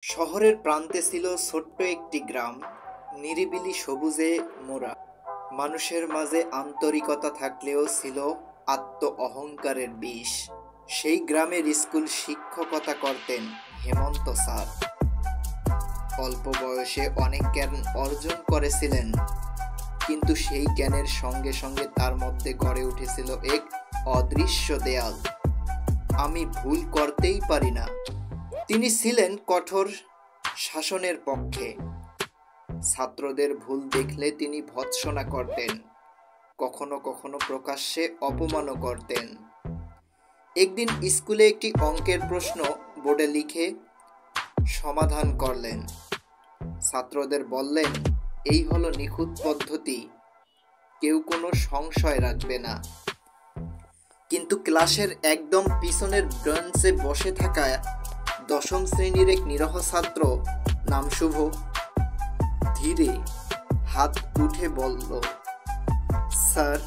শহরের প্রান্তে ছিল ছোট্ট একটি গ্রাম, নিরিবিলি সবুজে মোড়া। মানুষের মাঝে আন্তরিকতা থাকলেও ছিল আত্ম অহংকারের বিষ। সেই গ্রামের স্কুল শিক্ষকতা করতেন হেমন্ত স্যার। অল্প বয়সে অনেক জ্ঞান অর্জন করেছিলেন, কিন্তু সেই জ্ঞানের সঙ্গে সঙ্গে তার মধ্যে গড়ে উঠেছিল এক অদৃশ্য দেয়াল। আমি ভুল করতেই পারি না। তিনি ছিলেন কঠোর শাসনের পক্ষে। ছাত্রদের ভুল দেখলে তিনি ভৎসনা করতেন, কখনো কখনো প্রকাশ্যে অপমানও করতেন। একদিন স্কুলে একটি অঙ্কের প্রশ্ন বোর্ডে লিখে সমাধান করলেন। ছাত্রদের বললেন, এই হলো নিখুঁত পদ্ধতি, কেউ কোনো সংশয় রাখবে না। কিন্তু ক্লাসের একদম পিছনের বেঞ্চে বসে থাকা দশম শ্রেণীর এক নিরহ ছাত্র, নাম শুভ, ধীরে হাত উঠে বলল, স্যার,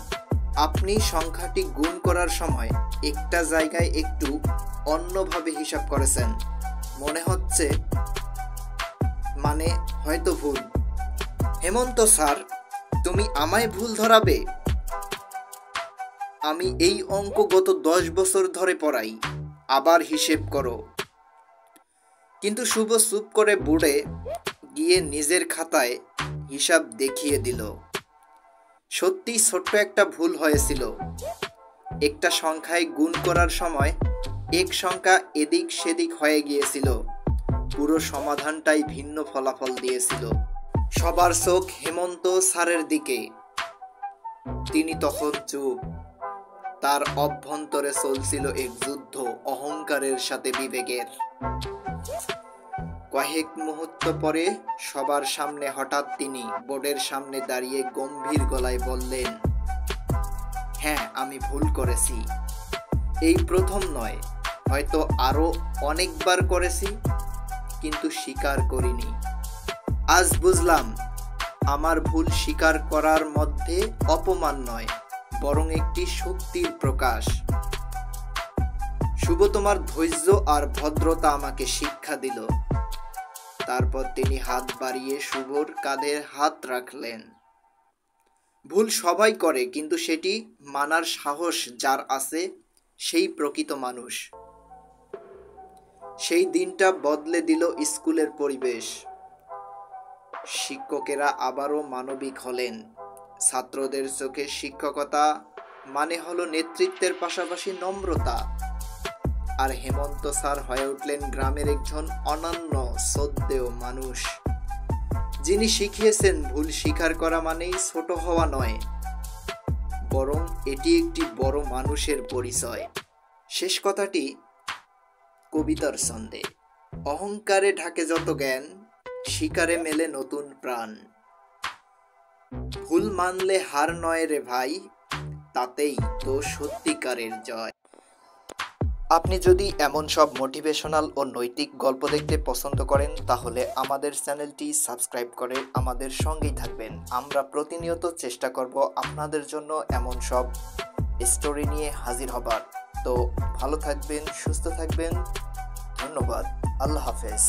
আপনি সংখ্যাটি গুণ করার সময় একটা জায়গায় একটু অন্যভাবে হিসাব করেছেন। মনে হচ্ছে, মানে হয়তো ভুল। হেমন্ত স্যার, তুমি আমায় ভুল ধরাবে? আমি এই অঙ্ক গত 10 বছর ধরে পড়াই, আবার হিসেব করো। কিন্তু শুভ চুপ করে বোর্ডে গিয়ে নিজের খাতায় হিসাব দেখিয়ে দিল। সত্যি ছোট্ট একটা ভুল হয়েছিল। একটা সংখ্যায় গুণ করার সময় এক সংখ্যা এদিক সেদিক হয়ে গিয়েছিল। পুরো সমাধানটাই ভিন্ন ফলাফল দিয়েছিল। সবার চোখ হেমন্ত স্যারের দিকে। তিনি তখন চুপ। তার অভ্যন্তরে চলছিল এক যুদ্ধ, অহংকারের সাথে বিবেকের। কয়েক মুহূর্ত পরে সবার সামনে হঠাৎ তিনি বোর্ডের সামনে দাঁড়িয়ে গম্ভীর গলায় বললেন, হ্যাঁ, আমি ভুল করেছি। এই প্রথম নয়, হয়তো আরো অনেকবার করেছি, কিন্তু স্বীকার করিনি। আজ বুঝলাম, আমার ভুল স্বীকার করার মধ্যে অপমান নয়, বরং একটি শক্তির প্রকাশ। শুভ, তোমার ধৈর্য আর ভদ্রতা আমাকে শিক্ষা দিল। তারপর তিনি হাত বাড়িয়ে শুভর কাঁধে হাত রাখলেন। ভুল সবাই করে, কিন্তু সেটি মানার সাহস যার আছে, সেই প্রকৃত মানুষ। সেই দিনটা বদলে দিল স্কুলের পরিবেশ। শিক্ষকেরা আবারও মানবিক হলেন। ছাত্রদের চোখে শিক্ষকতা মানে হলো নেতৃত্বের পাশাপাশি নম্রতা। আর হেমন্ত স্যার হয়ে উঠলেন গ্রামের একজন অনন্য শ্রদ্ধেয় মানুষ, যিনি শিখিয়েছেন ভুল স্বীকার করা মানেই ছোট হওয়া নয়, বরং এটি একটি বড় মানুষের পরিচয়। শেষ কথাটি কবিতার ছন্দে। অহংকারে ঢাকে যত জ্ঞান, স্বীকারে মেলে নতুন প্রাণ। ভুল মানলে হার নয় রে ভাই, তাতেই তো সত্যিকারের জয়। আপনি যদি এমন সব মোটিভেশনাল ও নৈতিক গল্প দেখতে পছন্দ করেন, তাহলে আমাদের চ্যানেলটি সাবস্ক্রাইব করে আমাদের সঙ্গেই থাকবেন। আমরা প্রতিনিয়ত চেষ্টা করব আপনাদের জন্য এমন সব স্টোরি নিয়ে হাজির হবার। তো ভালো থাকবেন, সুস্থ থাকবেন। ধন্যবাদ। আল্লাহ হাফেজ।